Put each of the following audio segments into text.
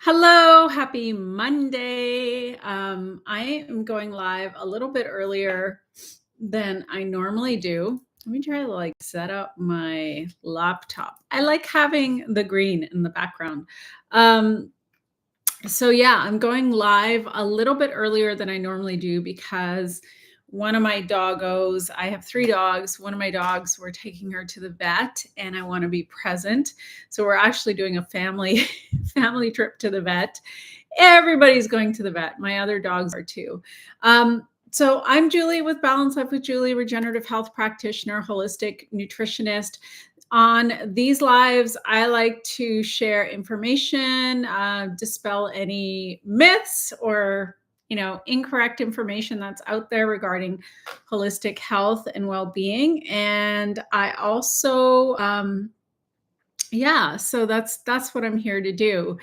Hello, happy Monday. I am going live a little bit earlier than I normally do. Let me try to set up my laptop. I like having the green in the background. Um, so yeah, I'm going live a little bit earlier than I normally do because one of my doggos, I have three dogs. One of my dogs, we're taking her to the vet and I want to be present. So we're actually doing a family family trip to the vet. Everybody's going to the vet. My other dogs are too. So I'm Julie with Balance Life with Julie, regenerative health practitioner, holistic nutritionist. On these lives, I like to share information, dispel any myths or incorrect information that's out there regarding holistic health and well-being. And I also, so that's what I'm here to do.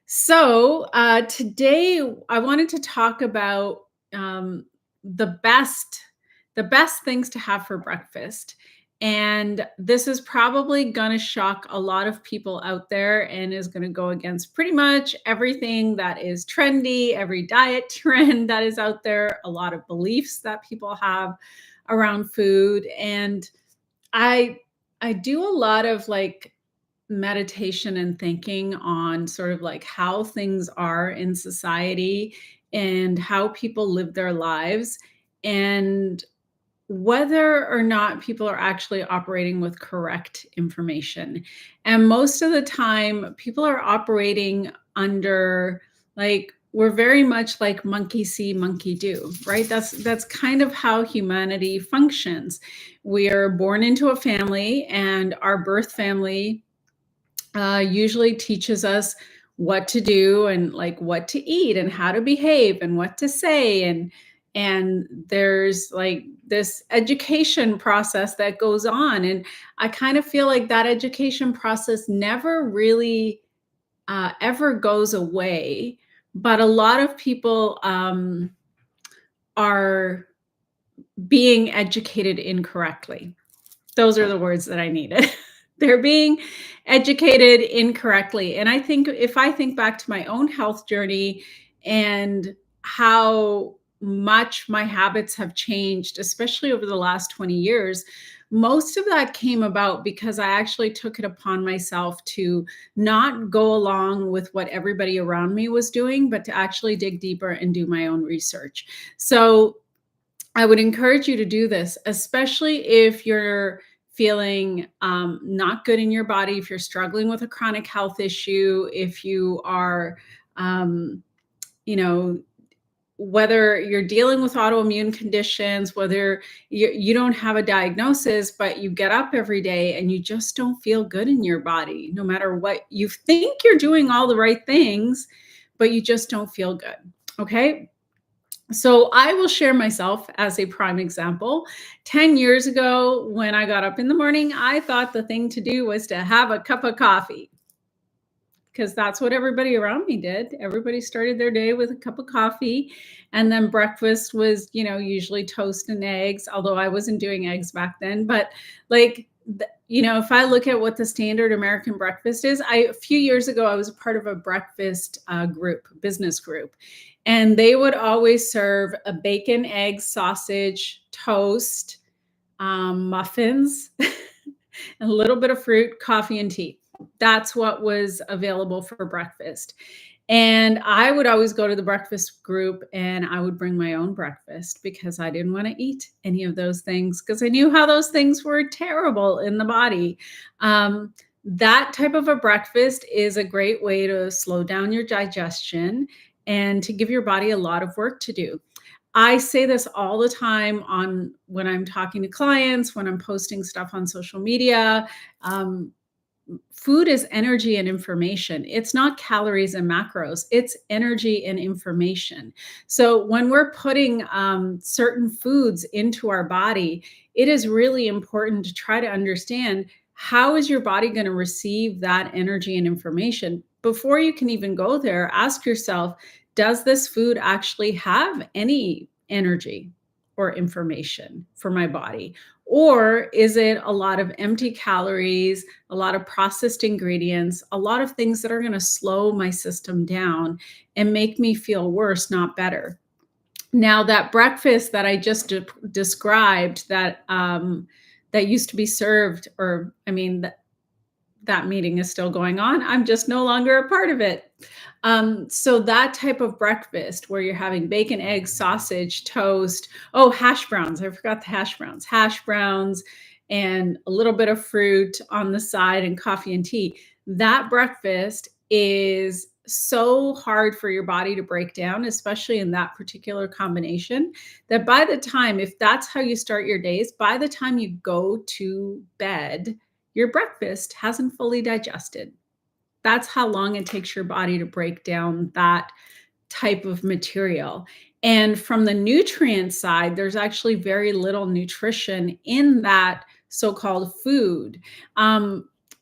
So today, I wanted to talk about um, the best the best things to have for breakfast. And this is probably going to shock a lot of people out there and is going to go against pretty much everything that is trendy, every diet trend that is out there, a lot of beliefs that people have around food. And I I do a lot of meditation and thinking on sort of like how things are in society and how people live their lives and whether or not people are actually operating with correct information. And most of the time, people are operating under we're very much like monkey see, monkey do, right? That's kind of how humanity functions. We are born into a family, and our birth family usually teaches us what to do and like what to eat and how to behave and what to say, and there's like this education process that goes on, and I kind of feel like that education process never really ever goes away, but a lot of people are being educated incorrectly. Those are the words that I needed. They're being educated incorrectly. And I think if I think back to my own health journey and how much my habits have changed, especially over the last 20 years, most of that came about because I actually took it upon myself to not go along with what everybody around me was doing, but to actually dig deeper and do my own research. So I would encourage you to do this, especially if you're feeling not good in your body, if you're struggling with a chronic health issue, if you are, um, you know, whether you're dealing with autoimmune conditions, whether you don't have a diagnosis, but you get up every day and you just don't feel good in your body, no matter what you think you're doing all the right things, but you just don't feel good. Okay. So I will share myself as a prime example. 10 years ago, when I got up in the morning, I thought the thing to do was to have a cup of coffee because that's what everybody around me did. Everybody started their day with a cup of coffee. And then breakfast was, usually toast and eggs, although I wasn't doing eggs back then. But if I look at what the standard American breakfast is, a few years ago, I was a part of a breakfast business group. And they would always serve a bacon, egg, sausage, toast, muffins, a little bit of fruit, coffee, and tea. That's what was available for breakfast. And I would always go to the breakfast group and I would bring my own breakfast because I didn't want to eat any of those things because I knew how those things were terrible in the body. That type of a breakfast is a great way to slow down your digestion and to give your body a lot of work to do. I say this all the time when I'm talking to clients, when I'm posting stuff on social media. Food is energy and information. It's not calories and macros. It's energy and information. So when we're putting certain foods into our body, it is really important to try to understand how is your body going to receive that energy and information. Before you can even go there, ask yourself, does this food actually have any energy or information for my body? Or is it a lot of empty calories, a lot of processed ingredients, a lot of things that are going to slow my system down and make me feel worse, not better? Now, that breakfast that I just described that used to be served, or I mean, that meeting is still going on. I'm just no longer a part of it. So that type of breakfast where you're having bacon, eggs, sausage, toast, oh, hash browns. I forgot the hash browns, and a little bit of fruit on the side and coffee and tea. That breakfast is so hard for your body to break down, especially in that particular combination, that by the time, if that's how you start your days, by the time you go to bed, your breakfast hasn't fully digested. That's how long it takes your body to break down that type of material. And from the nutrient side, there's actually very little nutrition in that so-called food.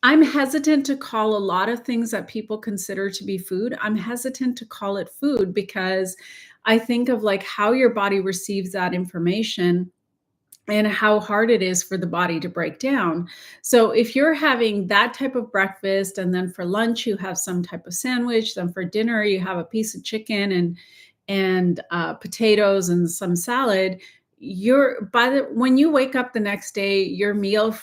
I'm hesitant to call a lot of things that people consider to be food. I'm hesitant to call it food because I think of like how your body receives that information and how hard it is for the body to break down. So if you're having that type of breakfast and then for lunch you have some type of sandwich, then for dinner you have a piece of chicken and potatoes and some salad, when you wake up the next day, your meals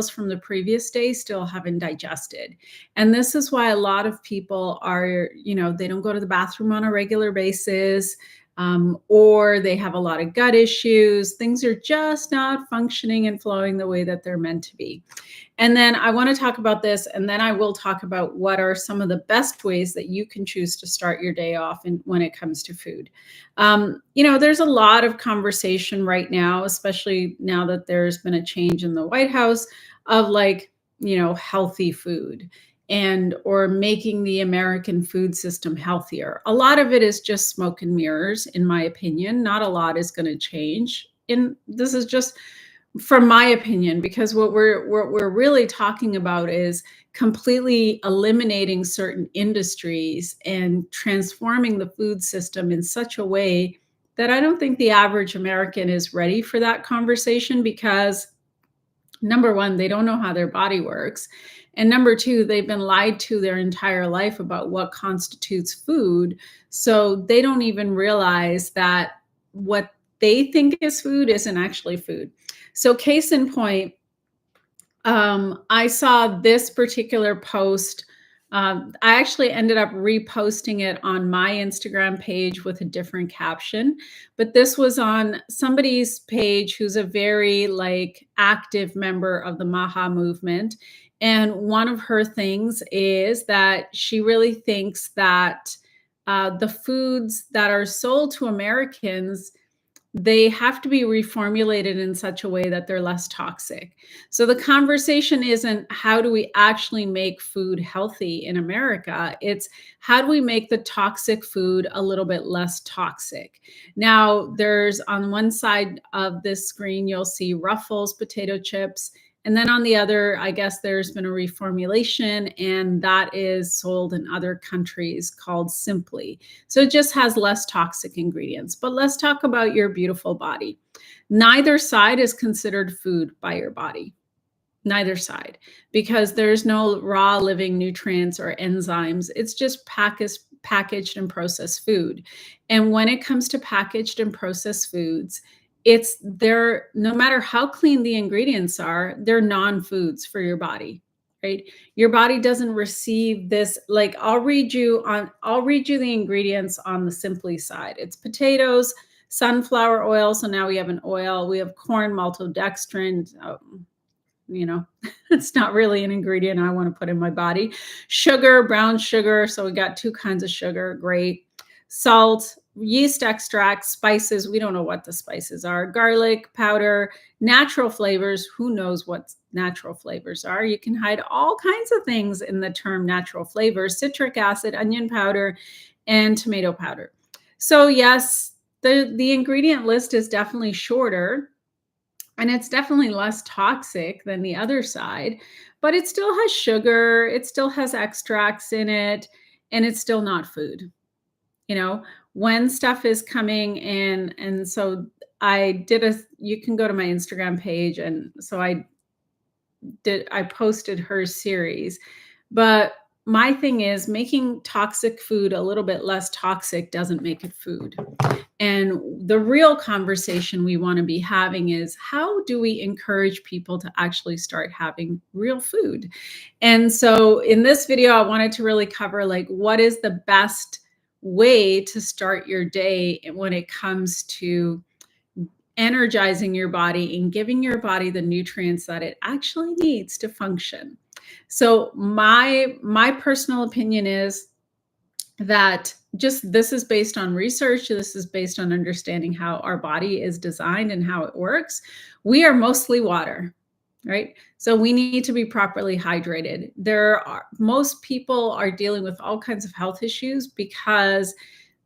from the previous day still haven't digested. And this is why a lot of people are, they don't go to the bathroom on a regular basis, or they have a lot of gut issues. Things are just not functioning and flowing the way that they're meant to be. And then I want to talk about this, and then I will talk about what are some of the best ways that you can choose to start your day off when it comes to food. There's a lot of conversation right now, especially now that there's been a change in the White House, of like, healthy food and or making the American food system healthier. A lot of it is just smoke and mirrors, in my opinion. Not a lot is going to change. And this is just from my opinion, because what we're really talking about is completely eliminating certain industries and transforming the food system in such a way that I don't think the average American is ready for that conversation, because number one, they don't know how their body works. And number two, they've been lied to their entire life about what constitutes food. So they don't even realize that what they think is food isn't actually food. So case in point, I saw this particular post. I actually ended up reposting it on my Instagram page with a different caption, but this was on somebody's page who's a very like active member of the Maha movement. And one of her things is that she really thinks that the foods that are sold to Americans, they have to be reformulated in such a way that they're less toxic. So the conversation isn't how do we actually make food healthy in America? It's how do we make the toxic food a little bit less toxic? Now, there's on one side of this screen, you'll see Ruffles potato chips. And then on the other, I guess there's been a reformulation, and that is sold in other countries called Simply. So it just has less toxic ingredients. But let's talk about your beautiful body. Neither side is considered food by your body. Neither side, because there's no raw living nutrients or enzymes. It's just packaged and processed food. And when it comes to packaged and processed foods, no matter how clean the ingredients are, they're non-foods for your body, right? Your body doesn't receive this. Like I'll read you the ingredients on the Simply side. It's potatoes, sunflower oil. So now we have an oil. We have corn maltodextrin. It's not really an ingredient I want to put in my body. Sugar, brown sugar. So we got two kinds of sugar. Great. Salt, yeast extract, spices. We don't know what the spices are. Garlic powder, natural flavors. Who knows what natural flavors are? You can hide all kinds of things in the term natural flavors. Citric acid, onion powder, and tomato powder. So yes, the ingredient list is definitely shorter, and it's definitely less toxic than the other side, but it still has sugar, it still has extracts in it, and it's still not food. When stuff is coming in, and so you can go to my Instagram page, and so I posted her series. But my thing is, making toxic food a little bit less toxic doesn't make it food. And the real conversation we want to be having is, how do we encourage people to actually start having real food? And so in this video, I wanted to really cover, like, what is the best way to start your day when it comes to energizing your body and giving your body the nutrients that it actually needs to function. So my personal opinion is that, just, this is based on research, this is based on understanding how our body is designed and how it works. We are mostly water, right? So we need to be properly hydrated. Most people are dealing with all kinds of health issues because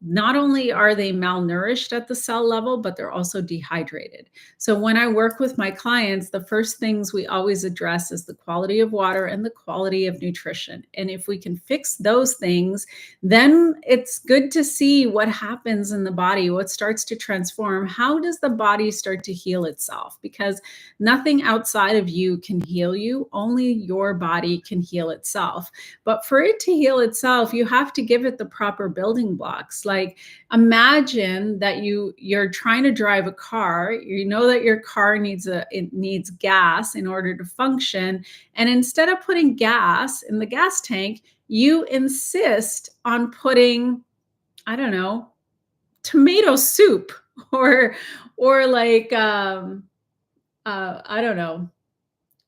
not only are they malnourished at the cell level, but they're also dehydrated. So when I work with my clients, the first things we always address is the quality of water and the quality of nutrition. And if we can fix those things, then it's good to see what happens in the body, what starts to transform. How does the body start to heal itself? Because nothing outside of you can heal you, only your body can heal itself. But for it to heal itself, you have to give it the proper building blocks. Like, imagine that you're trying to drive a car. You know that your car needs gas in order to function, and instead of putting gas in the gas tank, you insist on putting, I don't know, tomato soup, or like I don't know,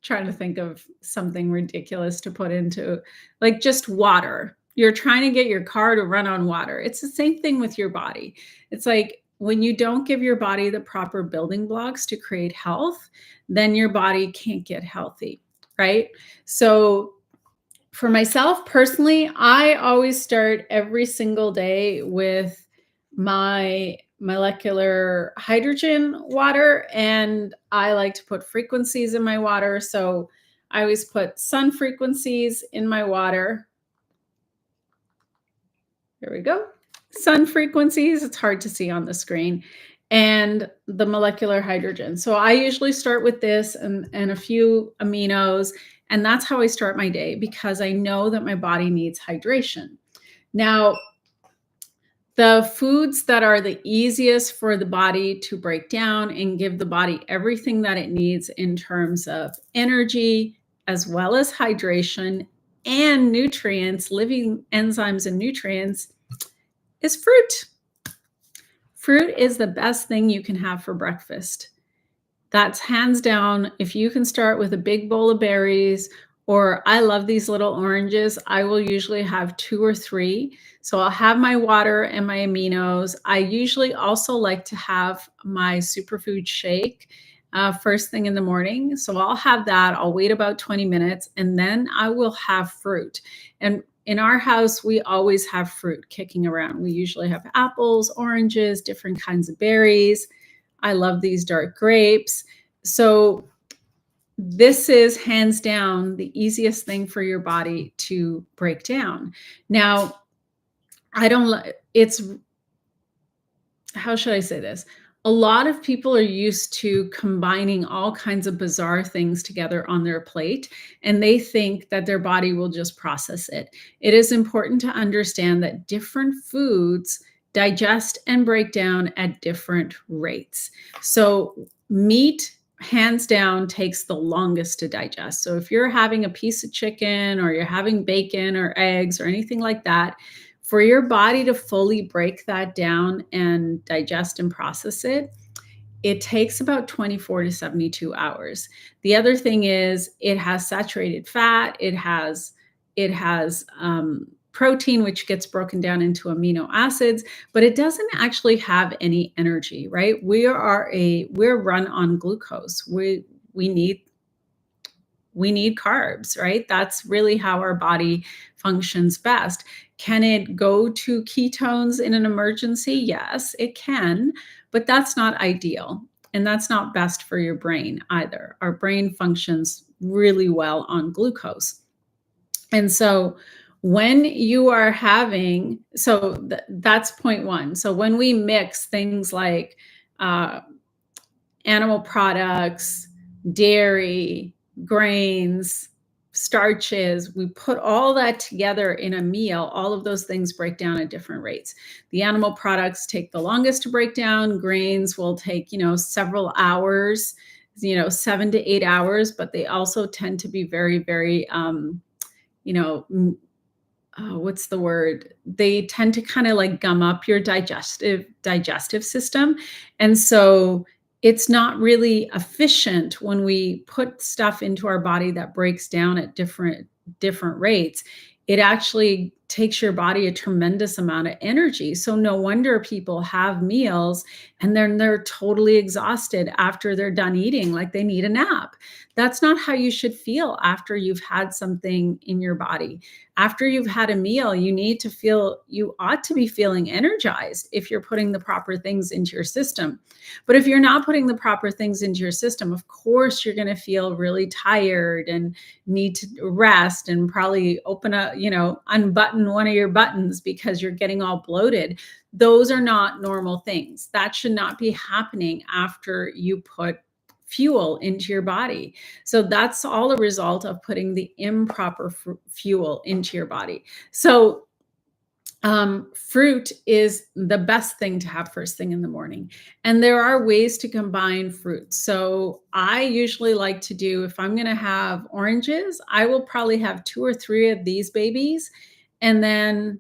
trying to think of something ridiculous to put into, like, just water. You're trying to get your car to run on water. It's the same thing with your body. It's like, when you don't give your body the proper building blocks to create health, then your body can't get healthy, right? So for myself personally, I always start every single day with my molecular hydrogen water, and I like to put frequencies in my water. So I always put sun frequencies in my water. There we go. Sun frequencies, it's hard to see on the screen, and the molecular hydrogen. So I usually start with this and a few aminos, and that's how I start my day, because I know that my body needs hydration. Now, the foods that are the easiest for the body to break down and give the body everything that it needs in terms of energy, as well as hydration and nutrients, living enzymes and nutrients, is fruit. Fruit is the best thing you can have for breakfast. That's hands down. If you can start with a big bowl of berries, or I love these little oranges, I will usually have 2 or 3. So I'll have my water and my aminos. I usually also like to have my superfood shake first thing in the morning. So I'll have that. I'll wait about 20 minutes, and then I will have fruit. And in our house, we always have fruit kicking around. We usually have apples, oranges, different kinds of berries. I love these dark grapes. So this is hands down the easiest thing for your body to break down. Now, it's, how should I say this? A lot of people are used to combining all kinds of bizarre things together on their plate, and they think that their body will just process it. It is important to understand that different foods digest and break down at different rates. So meat, hands down, takes the longest to digest. So if you're having a piece of chicken, or you're having bacon or eggs or anything like that, for your body to fully break that down and digest and process it, it takes about 24 to 72 hours. The other thing is, it has saturated fat, it has protein, which gets broken down into amino acids, but it doesn't actually have any energy, right? We're run on glucose. We need carbs, right? That's really how our body functions best. Can it go to ketones in an emergency? Yes, it can, but that's not ideal. And that's not best for your brain either. Our brain functions really well on glucose. And so when you are having, that's point one. So when we mix things like animal products, dairy, grains, starches, we put all that together in a meal. All of those things break down at different rates. The animal products take the longest to break down. Grains will take, several hours, 7 to 8 hours, but they also tend to be very, very, you know, what's the word? They tend to kind of like gum up your digestive system. And so it's not really efficient when we put stuff into our body that breaks down at different rates. It actually takes your body a tremendous amount of energy. So no wonder people have meals and then they're totally exhausted after they're done eating, like they need a nap. That's not how you should feel after you've had something in your body. After you've had a meal, you ought to be feeling energized if you're putting the proper things into your system. But if you're not putting the proper things into your system, of course, you're going to feel really tired and need to rest and probably unbutton one of your buttons because you're getting all bloated. Those are not normal things. That should not be happening after you put fuel into your body. So that's all a result of putting the improper fuel into your body. So fruit is the best thing to have first thing in the morning. And there are ways to combine fruits. So I usually like to do, if I'm going to have oranges, I will probably have 2 or 3 of these babies. And then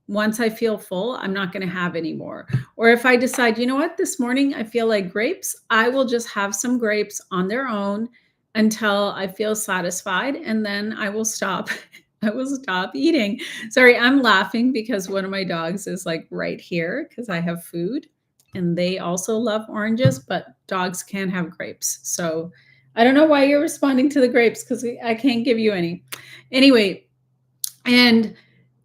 once I feel full, I'm not going to have any more. Or if I decide, you know what, this morning I feel like grapes, I will just have some grapes on their own until I feel satisfied. And then I will stop. I will stop eating. Sorry, I'm laughing because one of my dogs is like right here because I have food and they also love oranges, but dogs can't have grapes. So I don't know why you're responding to the grapes because I can't give you any. Anyway, and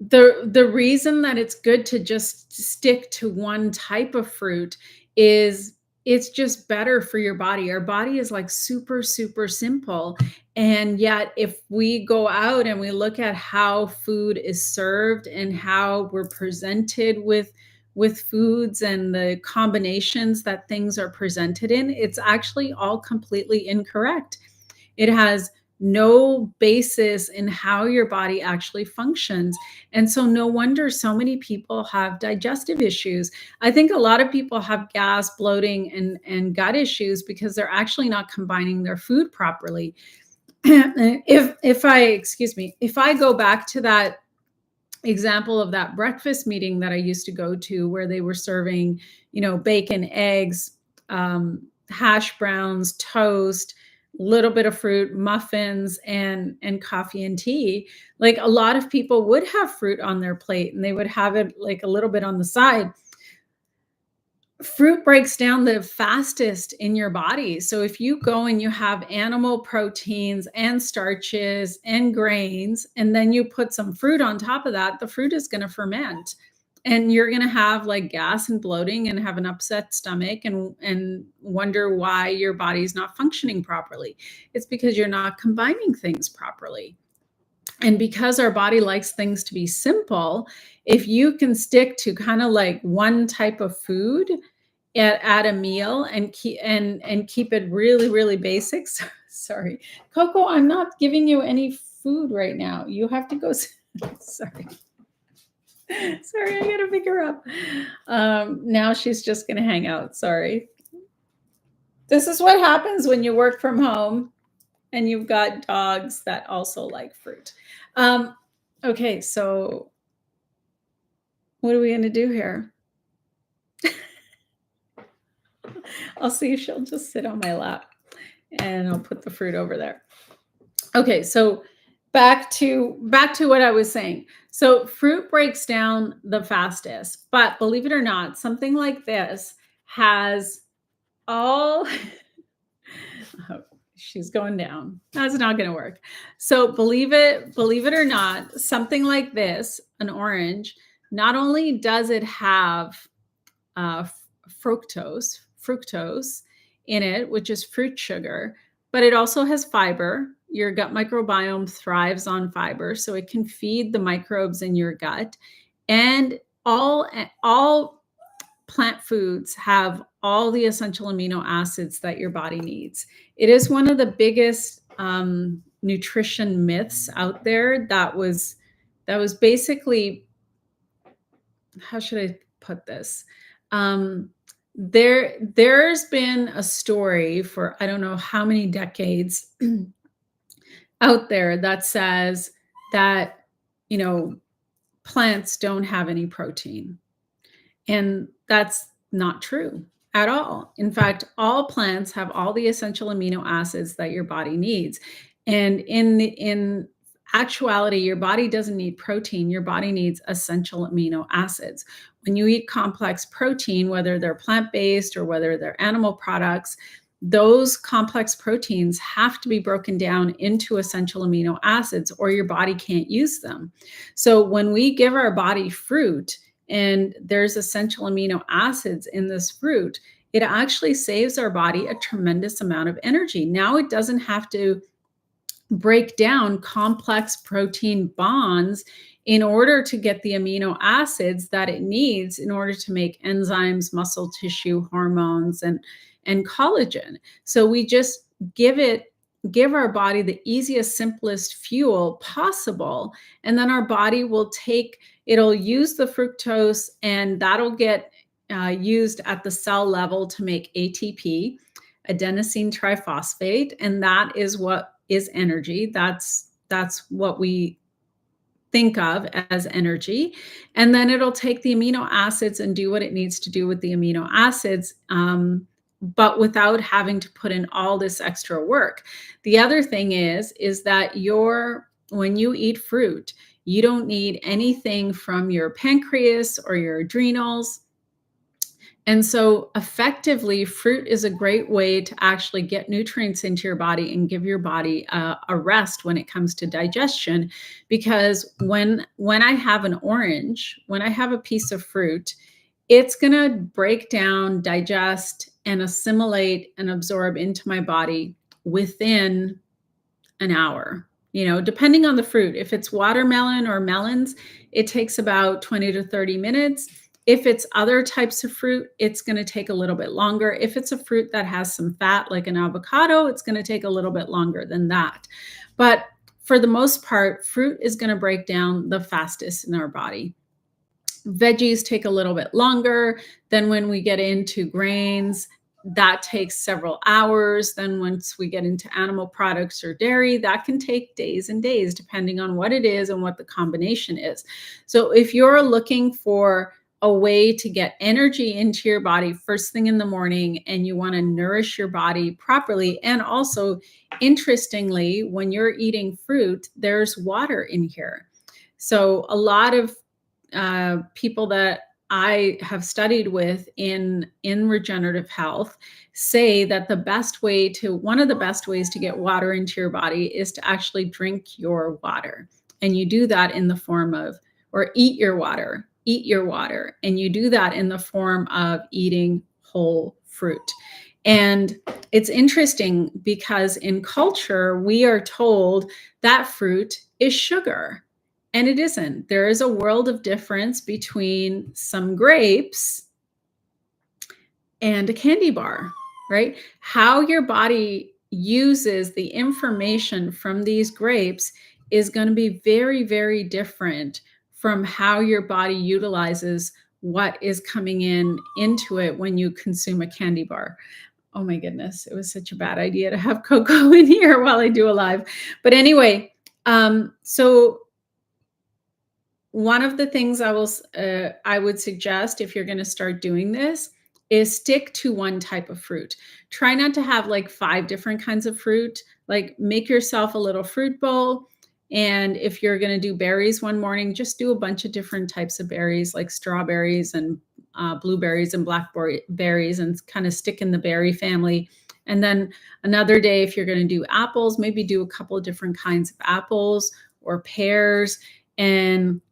the reason that it's good to just stick to one type of fruit is it's just better for your body. Our body is like super, super simple. And yet, if we go out and we look at how food is served and how we're presented with foods and the combinations that things are presented in, it's actually all completely incorrect. It has no basis in how your body actually functions. And so no wonder so many people have digestive issues. I think a lot of people have gas, bloating, and gut issues because they're actually not combining their food properly. If I go back to that example of that breakfast meeting that I used to go to where they were serving, bacon, eggs, hash browns, toast, little bit of fruit, muffins, and coffee and tea. Like a lot of people would have fruit on their plate and they would have it like a little bit on the side. Fruit breaks down the fastest in your body. So if you go and you have animal proteins and starches and grains, and then you put some fruit on top of that, the fruit is going to ferment. And you're going to have like gas and bloating and have an upset stomach and wonder why your body's not functioning properly. It's because you're not combining things properly. And because our body likes things to be simple, if you can stick to kind of like one type of food at a meal and keep it really, really basic. Sorry, Coco, I'm not giving you any food right now. You have to go. Sorry. Sorry, I gotta pick her up. Now she's just gonna hang out. Sorry. This is what happens when you work from home and you've got dogs that also like fruit. Okay, so what are we gonna do here? I'll see if she'll just sit on my lap and I'll put the fruit over there. Okay, so back to what I was saying. So fruit breaks down the fastest, but believe it or not, something like this has all oh, she's going down. That's not going to work. So believe it or not, something like this, an orange, not only does it have fructose in it, which is fruit sugar, but it also has fiber. Your gut microbiome thrives on fiber, so it can feed the microbes in your gut. And all plant foods have all the essential amino acids that your body needs. It is one of the biggest nutrition myths out there that was basically, how should I put this? Um, there's been a story for I don't know how many decades out there that says that, you know, plants don't have any protein. And that's not true at all. In fact, all plants have all the essential amino acids that your body needs. And in actuality, your body doesn't need protein, your body needs essential amino acids. When you eat complex protein, whether they're plant-based or whether they're animal products, those complex proteins have to be broken down into essential amino acids or your body can't use them. So when we give our body fruit, and there's essential amino acids in this fruit, it actually saves our body a tremendous amount of energy. Now it doesn't have to break down complex protein bonds in order to get the amino acids that it needs in order to make enzymes, muscle tissue, hormones, and collagen. So we just give our body the easiest, simplest fuel possible, and then our body it'll use the fructose, and that'll get used at the cell level to make ATP, adenosine triphosphate, and that is what is energy. That's what we think of as energy. And then it'll take the amino acids and do what it needs to do with the amino acids, but without having to put in all this extra work. The other thing is that when you eat fruit, you don't need anything from your pancreas or your adrenals. And so effectively, fruit is a great way to actually get nutrients into your body and give your body a rest when it comes to digestion. Because when I have an orange, when I have a piece of fruit, it's going to break down, digest, and assimilate and absorb into my body within an hour. Depending on the fruit. If it's watermelon or melons, it takes about 20 to 30 minutes. If it's other types of fruit, it's going to take a little bit longer. If it's a fruit that has some fat, like an avocado, it's going to take a little bit longer than that. But for the most part, fruit is going to break down the fastest in our body. Veggies take a little bit longer. Then when we get into grains, that takes several hours. Then once we get into animal products or dairy, that can take days and days, depending on what it is and what the combination is. So if you're looking for a way to get energy into your body first thing in the morning, and you want to nourish your body properly, and also, interestingly, when you're eating fruit, there's water in here. So a lot of people that I have studied with in regenerative health say that one of the best ways to get water into your body is to actually drink your water. And you do that in the form of, or eat your water. And you do that in the form of eating whole fruit. And it's interesting because in culture, we are told that fruit is sugar. And it isn't. There is a world of difference between some grapes and a candy bar, right? How your body uses the information from these grapes is going to be very, very different from how your body utilizes what is coming into it when you consume a candy bar. Oh my goodness, it was such a bad idea to have cocoa in here while I do a live. But anyway, so one of the things I would suggest if you're going to start doing this is stick to one type of fruit. Try not to have like 5 different kinds of fruit. Like, make yourself a little fruit bowl. And if you're going to do berries one morning, just do a bunch of different types of berries, like strawberries and blueberries and blackberries, and kind of stick in the berry family. And then another day, if you're going to do apples, maybe do a couple of different kinds of apples or pears. And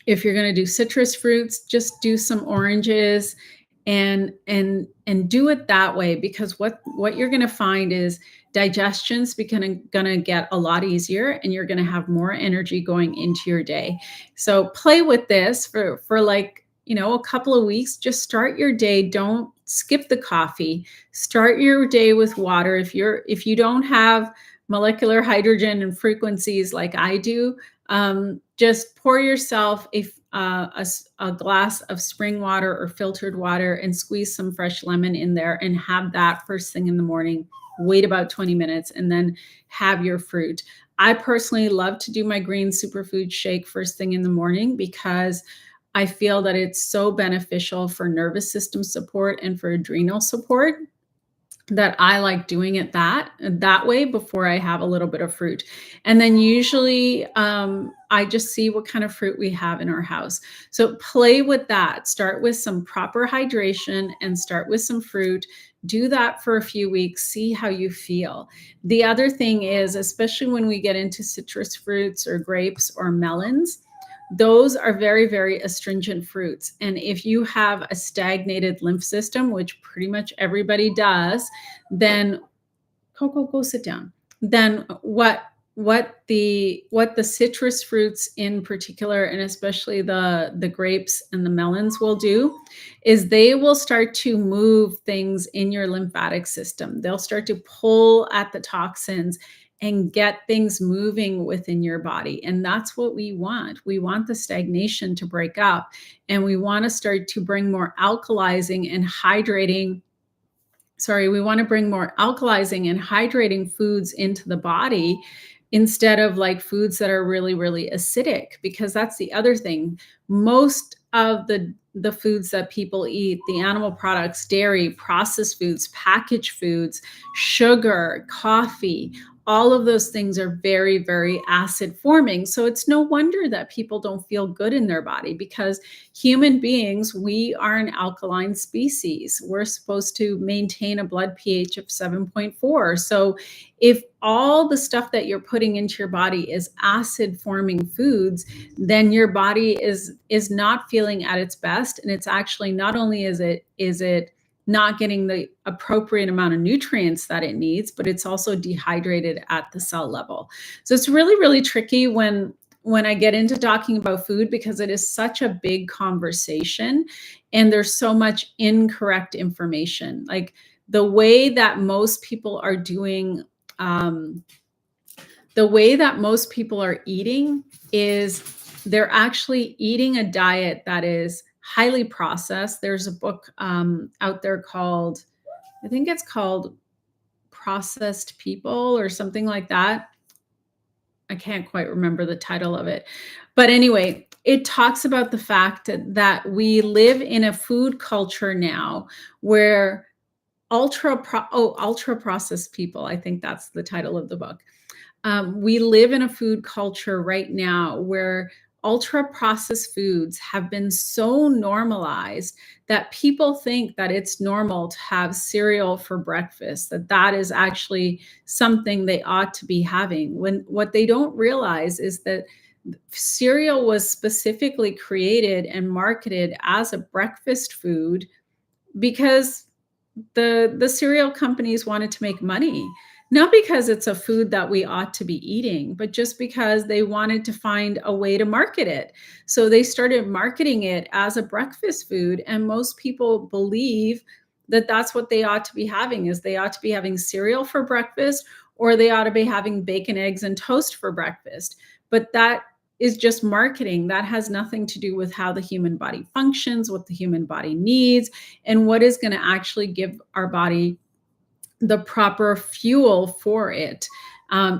if you're going to do citrus fruits, just do some oranges and do it that way, because what you're going to find is digestion's going to get a lot easier, and you're going to have more energy going into your day. So play with this for like, a couple of weeks. Just start your day. Don't skip the coffee, start your day with water. If you don't have molecular hydrogen and frequencies like I do, just pour yourself a glass of spring water or filtered water and squeeze some fresh lemon in there and have that first thing in the morning. Wait about 20 minutes and then have your fruit. I personally love to do my green superfood shake first thing in the morning because I feel that it's so beneficial for nervous system support and for adrenal support that I like doing it that way before I have a little bit of fruit. And then usually I just see what kind of fruit we have in our house. So play with that. Start with some proper hydration and start with some fruit. Do that for a few weeks, see how you feel. The other thing is, especially when we get into citrus fruits or grapes or melons, those are very, very astringent fruits. And if you have a stagnated lymph system, which pretty much everybody does, then Coco, go sit down. Then what the citrus fruits in particular, and especially the grapes and the melons will do, is they will start to move things in your lymphatic system. They'll start to pull at the toxins and get things moving within your body. And that's what we want. We want the stagnation to break up, and we want to start to bring more alkalizing and hydrating. We want to bring more alkalizing and hydrating foods into the body instead of like foods that are really, really acidic, because that's the other thing. Most of the foods that people eat, the animal products, dairy, processed foods, packaged foods, sugar, coffee, all of those things are very, very acid forming. So it's no wonder that people don't feel good in their body, because human beings, we are an alkaline species. We're supposed to maintain a blood pH of 7.4. So if all the stuff that you're putting into your body is acid forming foods, then your body is not feeling at its best. And it's actually, not only is it not getting the appropriate amount of nutrients that it needs, but it's also dehydrated at the cell level. So it's really, really tricky when I get into talking about food, because it is such a big conversation and there's so much incorrect information. Like the way that most people are doing, the way that most people are eating is they're actually eating a diet that is highly processed. There's a book out there called, I think it's called Processed People or something like that. I can't quite remember the title of it. But anyway, it talks about the fact that we live in a food culture now where ultra processed people, I think that's the title of the book. We live in a food culture right now where ultra processed foods have been so normalized that people think that it's normal to have cereal for breakfast, that is actually something they ought to be having. When what they don't realize is that cereal was specifically created and marketed as a breakfast food because the cereal companies wanted to make money, not because it's a food that we ought to be eating, but just because they wanted to find a way to market it. So they started marketing it as a breakfast food, and most people believe that that's what they ought to be having, is they ought to be having cereal for breakfast, or they ought to be having bacon, eggs, and toast for breakfast. But that is just marketing. That has nothing to do with how the human body functions, what the human body needs, and what is going to actually give our body the proper fuel for it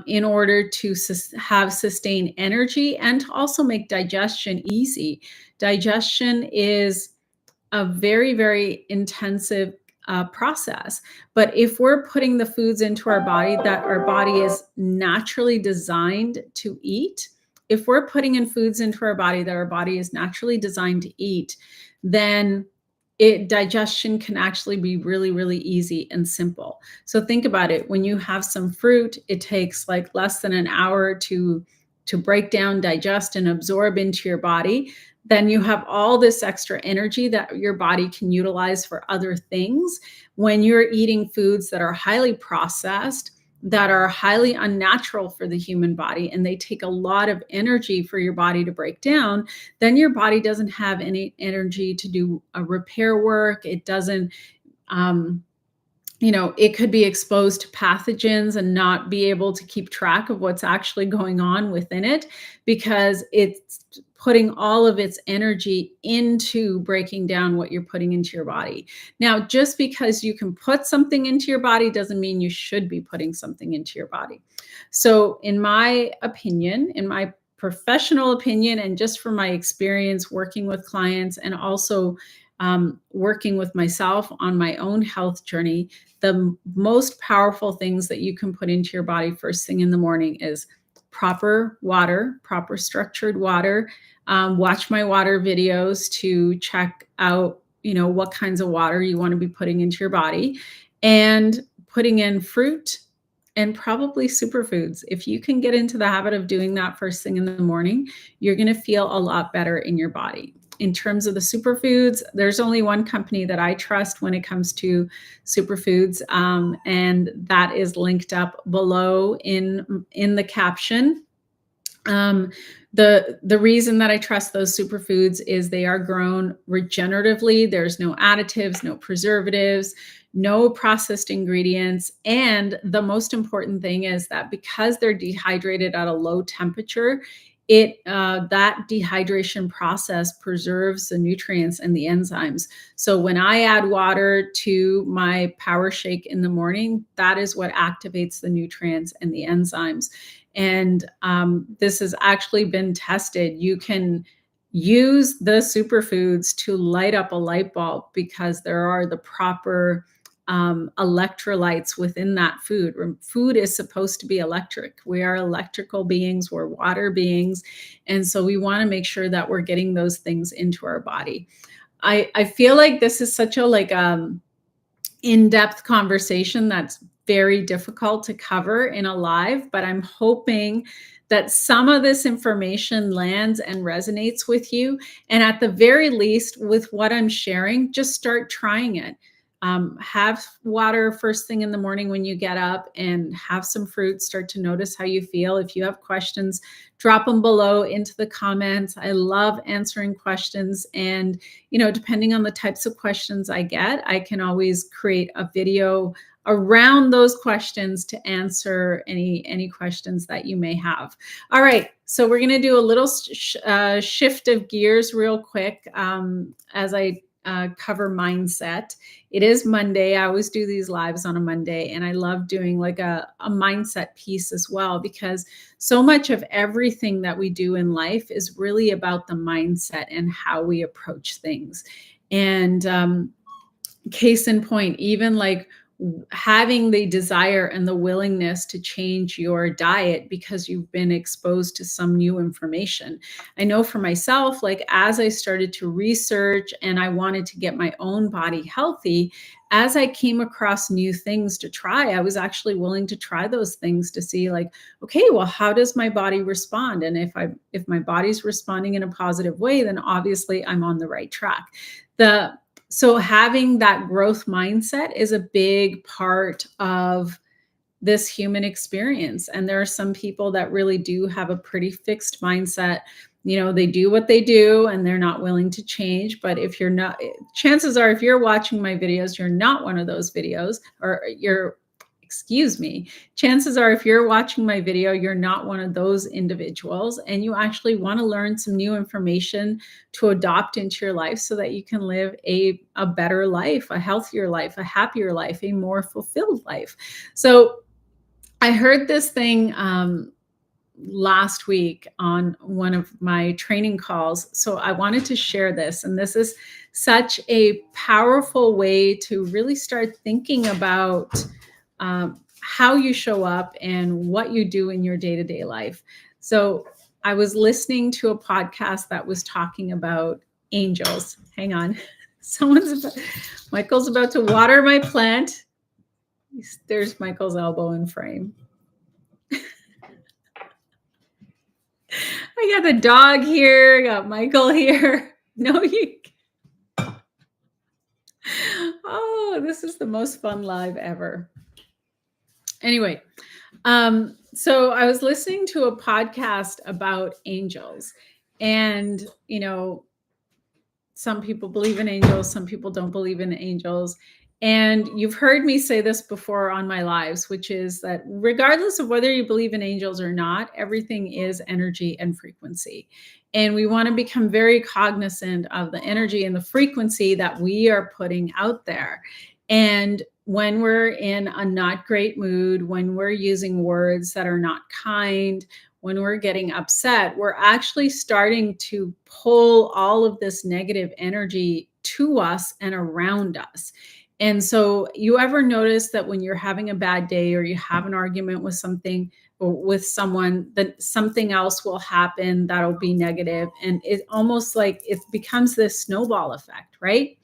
in order to have sustained energy and to also make digestion easy. Digestion is a very, very intensive process. But if we're putting the foods into our body that our body is naturally designed to eat, if we're putting in foods into our body that our body is naturally designed to eat, then digestion can actually be really, really easy and simple. So think about it. When you have some fruit, it takes like less than an hour to break down, digest, and absorb into your body. Then you have all this extra energy that your body can utilize for other things. When you're eating foods that are highly processed, that are highly unnatural for the human body, and they take a lot of energy for your body to break down, then your body doesn't have any energy to do a repair work. It doesn't um, it could be exposed to pathogens and not be able to keep track of what's actually going on within it because it's putting all of its energy into breaking down what you're putting into your body. Now, just because you can put something into your body doesn't mean you should be putting something into your body. So, in my opinion, in my professional opinion, and just from my experience working with clients and also working with myself on my own health journey, the most powerful things that you can put into your body first thing in the morning is proper water, proper structured water. Watch my water videos to check out, what kinds of water you want to be putting into your body, and putting in fruit and probably superfoods. If you can get into the habit of doing that first thing in the morning, you're going to feel a lot better in your body. In terms of the superfoods, there's only one company that I trust when it comes to superfoods, and that is linked up below in the caption. The reason that I trust those superfoods is they are grown regeneratively. There's no additives, no preservatives, no processed ingredients. And the most important thing is that because they're dehydrated at a low temperature, that dehydration process preserves the nutrients and the enzymes. So when I add water to my power shake in the morning, that is what activates the nutrients and the enzymes. And this has actually been tested. You can use the superfoods to light up a light bulb because there are the proper electrolytes within that food. Food is supposed to be electric. We are electrical beings, we're water beings. And so we want to make sure that we're getting those things into our body. I feel like this is such a in-depth conversation that's very difficult to cover in a live, but I'm hoping that some of this information lands and resonates with you. And at the very least, with what I'm sharing, just start trying it. Have water first thing in the morning when you get up, and have some fruit. Start to notice how you feel. If you have questions, drop them below into the comments. I love answering questions. And, depending on the types of questions I get, I can always create a video around those questions to answer any questions that you may have. All right. So we're going to do a little shift of gears real quick as I cover mindset. It is Monday. I always do these lives on a Monday, and I love doing like a mindset piece as well, because so much of everything that we do in life is really about the mindset and how we approach things. And case in point, even like having the desire and the willingness to change your diet because you've been exposed to some new information. I know for myself, like as I started to research and I wanted to get my own body healthy, as I came across new things to try, I was actually willing to try those things to see like, okay, well, how does my body respond? And if my body's responding in a positive way, then obviously I'm on the right track. So having that growth mindset is a big part of this human experience. And there are some people that really do have a pretty fixed mindset. They do what they do and they're not willing to change. But if you're not, chances are, if you're watching my videos, you're not one of those videos, or chances are, if you're watching my video, you're not one of those individuals, and you actually want to learn some new information to adopt into your life so that you can live a better life, a healthier life, a happier life, a more fulfilled life. So I heard this thing last week on one of my training calls. So I wanted to share this. And this is such a powerful way to really start thinking about how you show up and what you do in your day-to-day life. So I was listening to a podcast that was talking about angels. Hang on. Michael's about to water my plant. There's Michael's elbow in frame. I got the dog here. I got Michael here. Oh, this is the most fun live ever. Anyway, so I was listening to a podcast about angels, and, some people believe in angels, some people don't believe in angels. And you've heard me say this before on my lives, which is that regardless of whether you believe in angels or not, everything is energy and frequency. And we want to become very cognizant of the energy and the frequency that we are putting out there. And when we're in a not great mood, when we're using words that are not kind, when we're getting upset, we're actually starting to pull all of this negative energy to us and around us. And so you ever notice that when you're having a bad day or you have an argument with something or with someone, that something else will happen that'll be negative, and it almost like it becomes this snowball effect, right?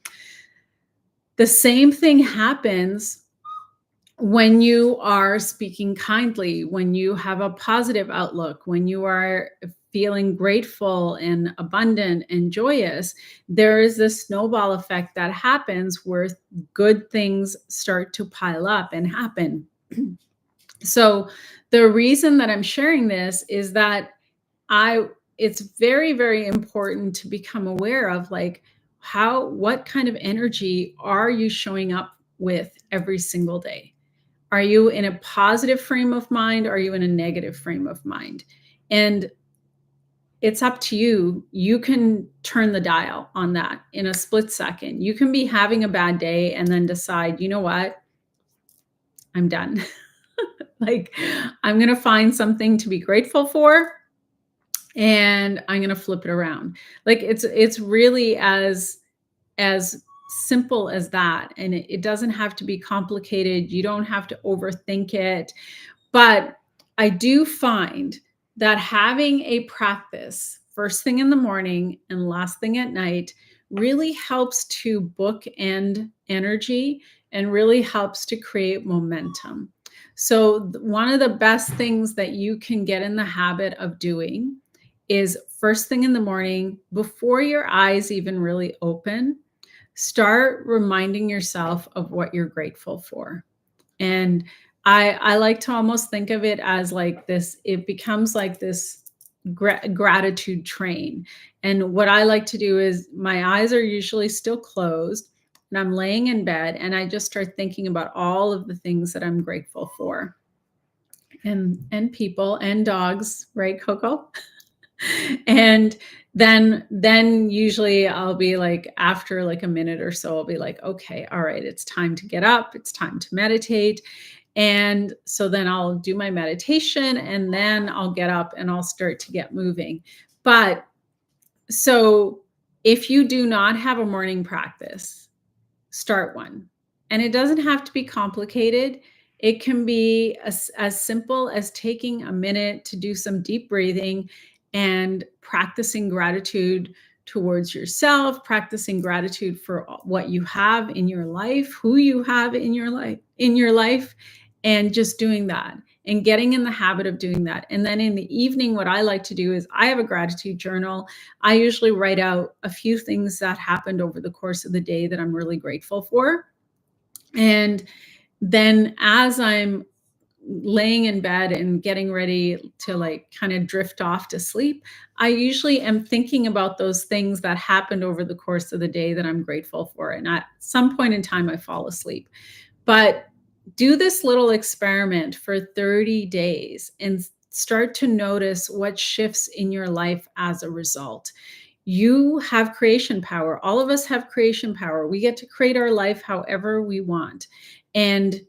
The same thing happens when you are speaking kindly, when you have a positive outlook, when you are feeling grateful and abundant and joyous, there is this snowball effect that happens where good things start to pile up and happen. So the reason that I'm sharing this is that it's very, very important to become aware of, like, what kind of energy are you showing up with every single day? Are you in a positive frame of mind? Are you in a negative frame of mind? And it's up to you. You can turn the dial on that in a split second. You can be having a bad day and then decide, you know what? I'm done. Like, I'm going to find something to be grateful for and I'm going to flip it around. Like, it's really as simple as that. And it doesn't have to be complicated. You don't have to overthink it. But I do find that having a practice first thing in the morning and last thing at night really helps to bookend energy and really helps to create momentum. So one of the best things that you can get in the habit of doing is first thing in the morning, before your eyes even really open, start reminding yourself of what you're grateful for. And I like to almost think of it as like this, it becomes like this gratitude train. And what I like to do is my eyes are usually still closed and I'm laying in bed and I just start thinking about all of the things that I'm grateful for. And people and dogs, right, Coco? And then usually I'll be like, after like a minute or so, I'll be like, okay, all right, it's time to get up, it's time to meditate. And so then I'll do my meditation and then I'll get up and I'll start to get moving. But so if you do not have a morning practice, start one. And it doesn't have to be complicated. It can be as simple as taking a minute to do some deep breathing and practicing gratitude towards yourself, practicing gratitude for what you have in your life, who you have in your life, and just doing that and getting in the habit of doing that. And then in the evening, what I like to do is I have a gratitude journal. I usually write out a few things that happened over the course of the day that I'm really grateful for. And then as I'm laying in bed and getting ready to like kind of drift off to sleep, I usually am thinking about those things that happened over the course of the day that I'm grateful for. And at some point in time, I fall asleep. But do this little experiment for 30 days and start to notice what shifts in your life as a result. You have creation power. All of us have creation power. We get to create our life however we want. And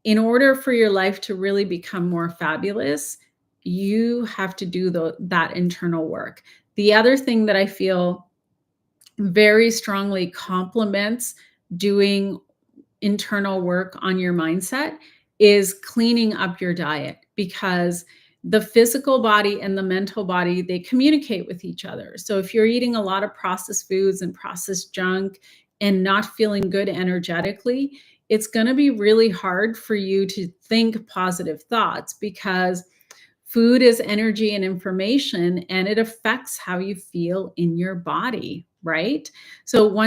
in order for your life to really become more fabulous, you have to do that internal work. The other thing that I feel very strongly complements doing internal work on your mindset is cleaning up your diet, because the physical body and the mental body, they communicate with each other. So if you're eating a lot of processed foods and processed junk and not feeling good energetically, it's going to be really hard for you to think positive thoughts, because food is energy and information, and it affects how you feel in your body, right? So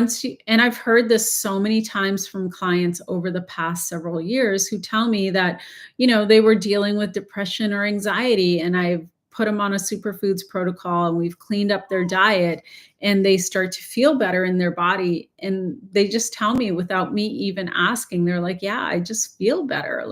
and I've heard this so many times from clients over the past several years who tell me that, they were dealing with depression or anxiety, and I've put them on a superfoods protocol and we've cleaned up their diet, and they start to feel better in their body. And they just tell me without me even asking, they're like, yeah, I just feel better.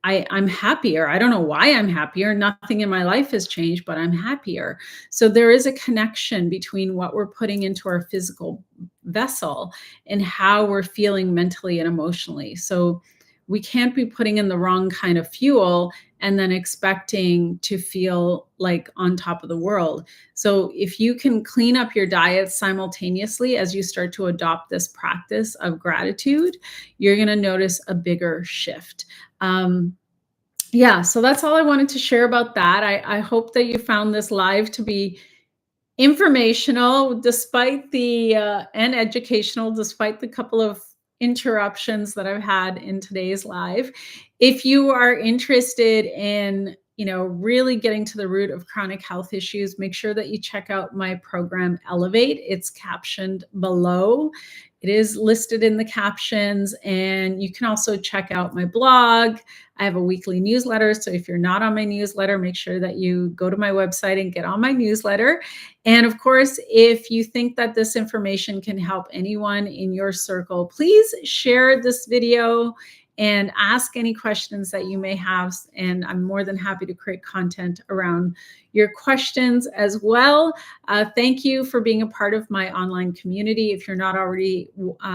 I'm happier. I don't know why I'm happier. Nothing in my life has changed, but I'm happier. So there is a connection between what we're putting into our physical vessel and how we're feeling mentally and emotionally. So we can't be putting in the wrong kind of fuel and then expecting to feel like on top of the world. So if you can clean up your diet simultaneously as you start to adopt this practice of gratitude, you're going to notice a bigger shift. Um, yeah, so that's all I wanted to share about that. I hope that you found this live to be informational, despite the and educational, despite the couple of interruptions that I've had in today's live. If you are interested in, really getting to the root of chronic health issues, make sure that you check out my program Elevate. It's captioned below. It is listed in the captions, and you can also check out my blog. I have a weekly newsletter. So if you're not on my newsletter, make sure that you go to my website and get on my newsletter. And of course, if you think that this information can help anyone in your circle, please share this video and ask any questions that you may have. And I'm more than happy to create content around your questions as well. Thank you for being a part of my online community. If you're not already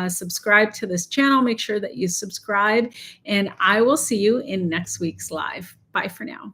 subscribed to this channel, make sure that you subscribe, and I will see you in next week's live. Bye for now.